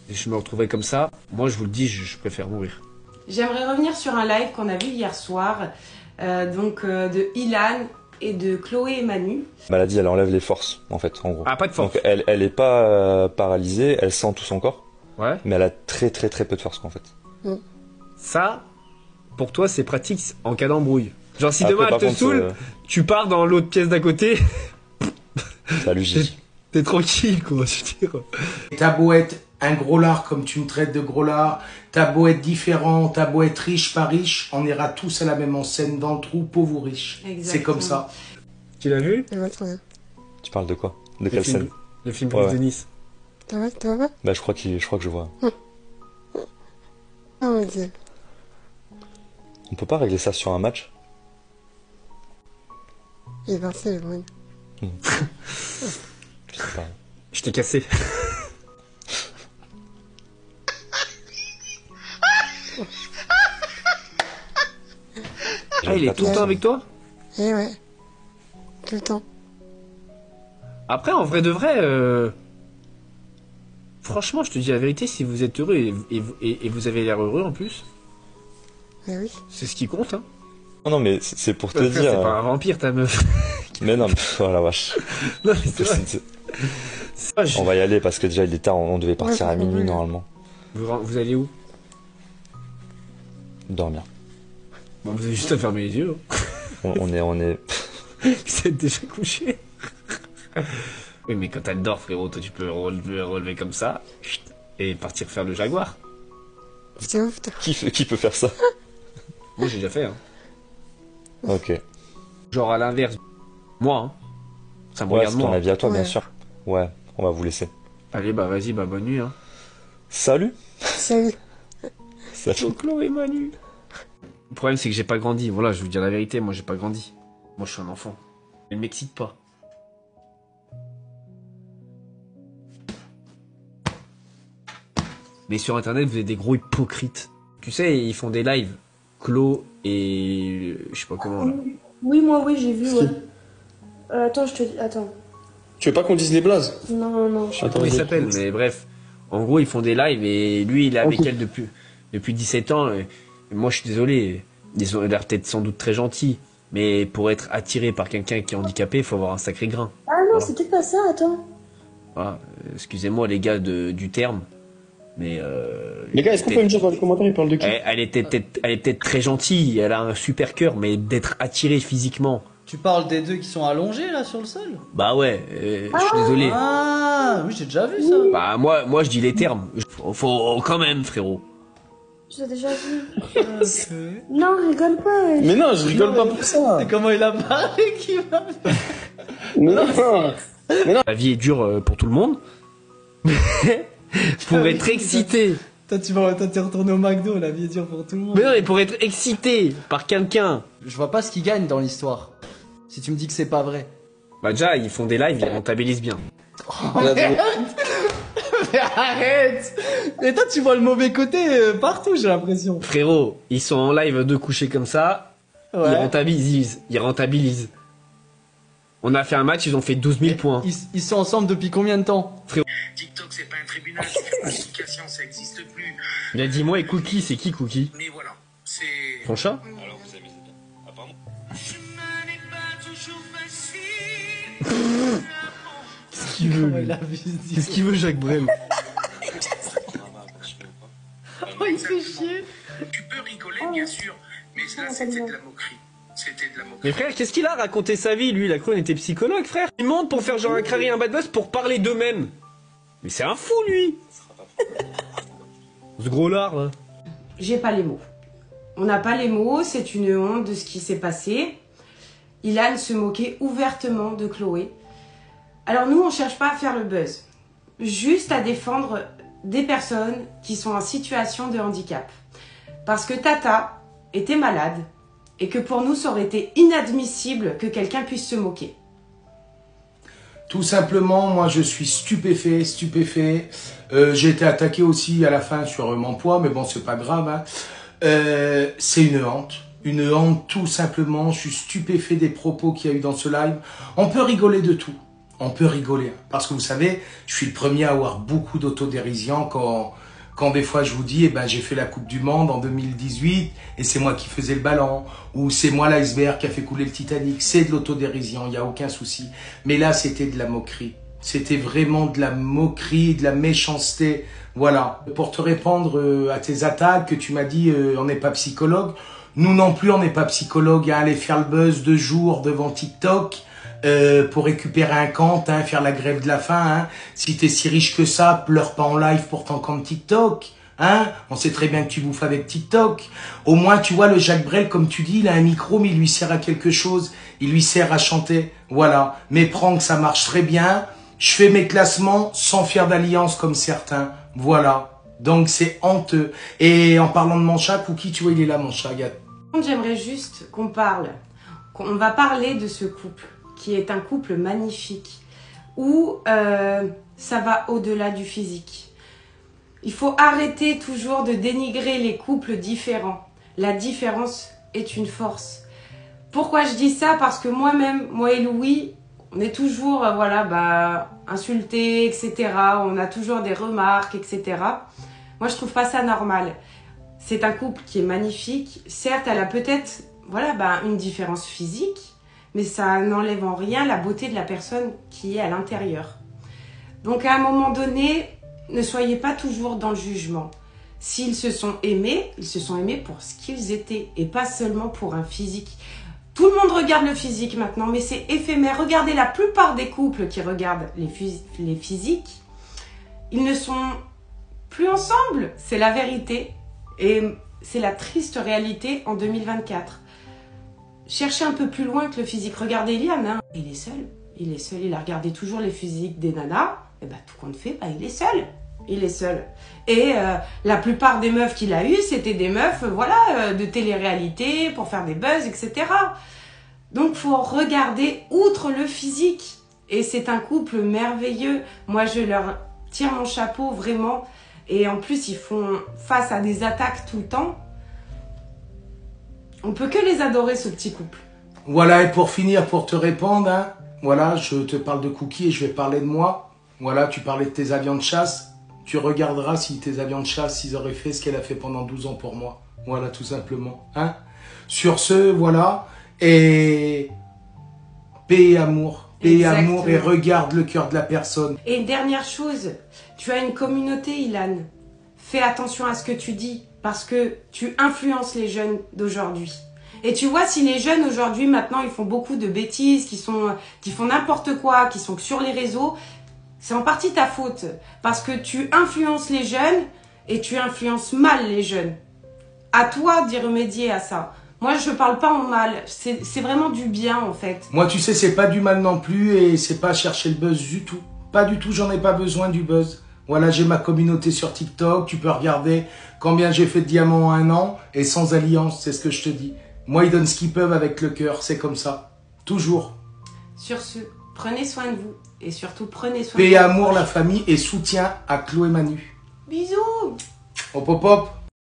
je me retrouvais comme ça, moi je vous le dis, je préfère mourir. J'aimerais revenir sur un live qu'on a vu hier soir, de Ilan et de Chloé et Manu. Maladie, elle enlève les forces, en fait, en gros. Ah, pas de force. Donc elle est pas paralysée, elle sent tout son corps, Ouais. mais elle a très peu de force, en fait. Ça, pour toi, c'est pratique en cas d'embrouille. Genre si Après, demain elle par te contre, saoule, tu pars dans l'autre pièce d'à côté, Salut Gigi. t'es tranquille quoi, je veux dire. T'as beau être un gros lard comme tu me traites de gros lard, t'as beau être différent, t'as beau être riche, pas riche, on ira tous à la même enseigne dans le trou, pauvre ou riche. C'est comme ça. Tu l'as vu? Tu parles de quoi? De quelle scène? Le film Ouais, Brise de Nice. Bah je crois que je vois. Oh mon dieu. On peut pas régler ça sur un match? Il est parti le bruit. Je sais pas. Je t'ai cassé. Ah, il est tout le temps avec toi? Eh ouais. Tout le temps. Après, en vrai de vrai, franchement, je te dis la vérité, si vous êtes heureux et vous avez l'air heureux en plus, Eh oui. c'est ce qui compte, hein. Non mais c'est pour te Frère, dire. c'est pas un vampire, ta meuf. Mais non, mais oh la vache. Non, mais c'est vrai. On va y aller parce que déjà il est tard, on devait partir Ouais, à minuit ouais. normalement. Vous allez où? Dormir. Bon, vous avez juste à fermer les yeux. Hein. On est. Vous êtes déjà couché. Oui, mais quand elle dort, frérot, toi tu peux relever comme ça et partir faire le jaguar. C'est ouf, toi. Qui peut faire ça? Moi, j'ai déjà fait, hein. Ok. Genre à l'inverse. Moi, hein. Ça me Ouais, regarde c'est ton moi. avis à toi, bien Ouais. sûr. Ouais, on va vous laisser. Allez, bah vas-y, bah bonne nuit, hein. Salut. Salut. Salut. Chloé et Manu. Le problème, c'est que j'ai pas grandi. Voilà, je vais vous dire la vérité, moi j'ai pas grandi. Moi je suis un enfant. Elle m'excite pas. Mais sur internet, vous êtes des gros hypocrites. Tu sais, ils font des lives. Chlo et. Je sais pas comment là. Oui, moi, oui, j'ai vu, ouais. Attends, je te dis. Attends. Tu veux pas qu'on dise les blazes? Non, non. Je sais pas comment il s'appelle, mais bref. En gros, ils font des lives et lui, il est avec elle depuis 17 ans. Et moi, je suis désolé. Ils ont l'air peut-être sans doute très gentils. Mais pour être attiré par quelqu'un qui est handicapé, il faut avoir un sacré grain. Ah non, Voilà. c'était pas ça, attends. Voilà. Excusez-moi, les gars du terme. Mais. Les gars, est-ce qu'on peut me dire dans les commentaires, ils parlent de qui? Elle est peut-être très gentille. Elle a un super cœur, mais d'être attirée physiquement. Tu parles des deux qui sont allongés là sur le sol? Bah ouais, je suis désolé. Ah, oui, j'ai déjà vu ça. Bah moi je dis les termes. Faut quand même, frérot. Tu l'as déjà vu. Non, rigole pas. Mais non, je rigole pas pour ça. Et comment il a parlé qui m'a Mais non. La vie est dure pour tout le monde. Pour être excité. Toi, t'es retourné au McDo, la vie est dure pour tout le monde. Mais non, mais pour être excité par quelqu'un. Je vois pas ce qui gagne dans l'histoire. Si tu me dis que c'est pas vrai. Bah déjà, ils font des lives, ils rentabilisent bien. Mais arrête! Mais toi, tu vois le mauvais côté partout, j'ai l'impression. Frérot, ils sont en live deux couchés comme ça. Ouais. Ils rentabilisent. On a fait un match, ils ont fait 12 000 points. Ils sont ensemble depuis combien de temps? TikTok, c'est pas un tribunal, c'est pas l'application, ça existe plus. Il a dit moi et Cookie, c'est qui Cookie? Mais voilà, c'est... Ton chat? Alors vous amusez bien, apparemment. Qu'est-ce qu'il veut, lui Qu'est-ce qu'il veut, Jacques Brel? Oh, il fait chier. Tu peux rigoler, bien sûr, mais là, c'était de la moquerie. C'était de la moquerie. Mais frère, qu'est-ce qu'il a raconté sa vie, lui? Il a cru qu'on était psychologue, frère. Il monte pour faire genre un crari, un bad buzz pour parler d'eux-mêmes. Mais c'est un fou, lui. Ce gros lard, là. J'ai pas les mots. On n'a pas les mots, c'est une honte de ce qui s'est passé. Ilan se moquait ouvertement de Chloé. Alors nous, on cherche pas à faire le buzz. Juste à défendre des personnes qui sont en situation de handicap. Parce que Tata était malade et que pour nous, ça aurait été inadmissible que quelqu'un puisse se moquer. Tout simplement, moi je suis stupéfait. J'ai été attaqué aussi à la fin sur mon poids, mais bon, c'est pas grave. Hein. C'est une honte tout simplement. Je suis stupéfait des propos qu'il y a eu dans ce live. On peut rigoler de tout. on peut rigoler. Parce que vous savez, je suis le premier à avoir beaucoup d'autodérision quand des fois je vous dis, eh ben, j'ai fait la Coupe du Monde en 2018 et c'est moi qui faisais le ballon. Ou c'est moi l'iceberg qui a fait couler le Titanic. C'est de l'autodérision, il n'y a aucun souci. Mais là, c'était de la moquerie. C'était vraiment de la moquerie, de la méchanceté. Voilà. Pour te répondre à tes attaques, que tu m'as dit, on n'est pas psychologue. Nous non plus, on n'est pas psychologue. Hein, aller faire le buzz 2 jours devant TikTok pour récupérer un compte, hein, faire la grève de la faim. Hein. Si t'es si riche que ça, pleure pas en live pour ton compte TikTok. Hein, on sait très bien que tu bouffes avec TikTok. Au moins, tu vois, le Jacques Brel, comme tu dis, il a un micro, mais il lui sert à quelque chose. Il lui sert à chanter. Voilà. Mes pranks, ça marche très bien. Je fais mes classements sans faire d'alliance comme certains. Voilà. Donc, c'est honteux. Et en parlant de mon chat, Cookie, tu vois, il est là, mon chat. J'aimerais juste qu'on parle. On va parler de ce couple, qui est un couple magnifique, où ça va au-delà du physique. Il faut arrêter toujours de dénigrer les couples différents. La différence est une force. Pourquoi je dis ça? Parce que moi-même, moi et Louis, on est toujours insultés, etc. On a toujours des remarques, etc. Moi, je trouve pas ça normal. C'est un couple qui est magnifique. Certes, elle a peut-être une différence physique, mais ça n'enlève en rien la beauté de la personne qui est à l'intérieur. Donc, à un moment donné, ne soyez pas toujours dans le jugement. S'ils se sont aimés, ils se sont aimés pour ce qu'ils étaient et pas seulement pour un physique. Tout le monde regarde le physique maintenant, mais c'est éphémère. Regardez la plupart des couples qui regardent les physiques, ils ne sont plus ensemble. C'est la vérité et c'est la triste réalité en 2024. Cherchez un peu plus loin que le physique. Regardez Eliane, hein. Il est seul. Il est seul. Il a regardé toujours les physiques des nanas. Et tout compte fait, il est seul. Il est seul. Et la plupart des meufs qu'il a eues, c'était des meufs de télé-réalité pour faire des buzz, etc. Donc, faut regarder outre le physique. Et c'est un couple merveilleux. Moi, je leur tire mon chapeau, vraiment. Et en plus, ils font face à des attaques tout le temps. On peut que les adorer, ce petit couple. Voilà, et pour finir, pour te répondre, hein, voilà, je te parle de Cookie et je vais parler de moi. Voilà, tu parlais de tes avions de chasse. Tu regarderas si tes avions de chasse, ils auraient fait ce qu'elle a fait pendant 12 ans pour moi. Voilà, tout simplement. Hein. Sur ce, voilà. Et paix et amour. Paix et amour et regarde le cœur de la personne. Et une dernière chose, tu as une communauté, Ilan. Fais attention à ce que tu dis parce que tu influences les jeunes d'aujourd'hui. Et tu vois, si les jeunes aujourd'hui, maintenant, ils font beaucoup de bêtises, qui font n'importe quoi, qui sont sur les réseaux, c'est en partie ta faute. Parce que tu influences les jeunes et tu influences mal les jeunes. À toi d'y remédier à ça. Moi, je parle pas en mal. C'est vraiment du bien, en fait. Moi, tu sais, c'est pas du mal non plus et c'est pas chercher le buzz du tout. Pas du tout, j'en ai pas besoin du buzz. Voilà, j'ai ma communauté sur TikTok. Tu peux regarder combien j'ai fait de diamants en 1 an et sans alliance, c'est ce que je te dis. Moi, ils donnent ce qu'ils peuvent avec le cœur, c'est comme ça. Toujours. Sur ce, prenez soin de vous. Et surtout, prenez soin Paix de et vos amour, proches. la famille et soutien à Chloé Manu. Bisous. Hop, hop, hop.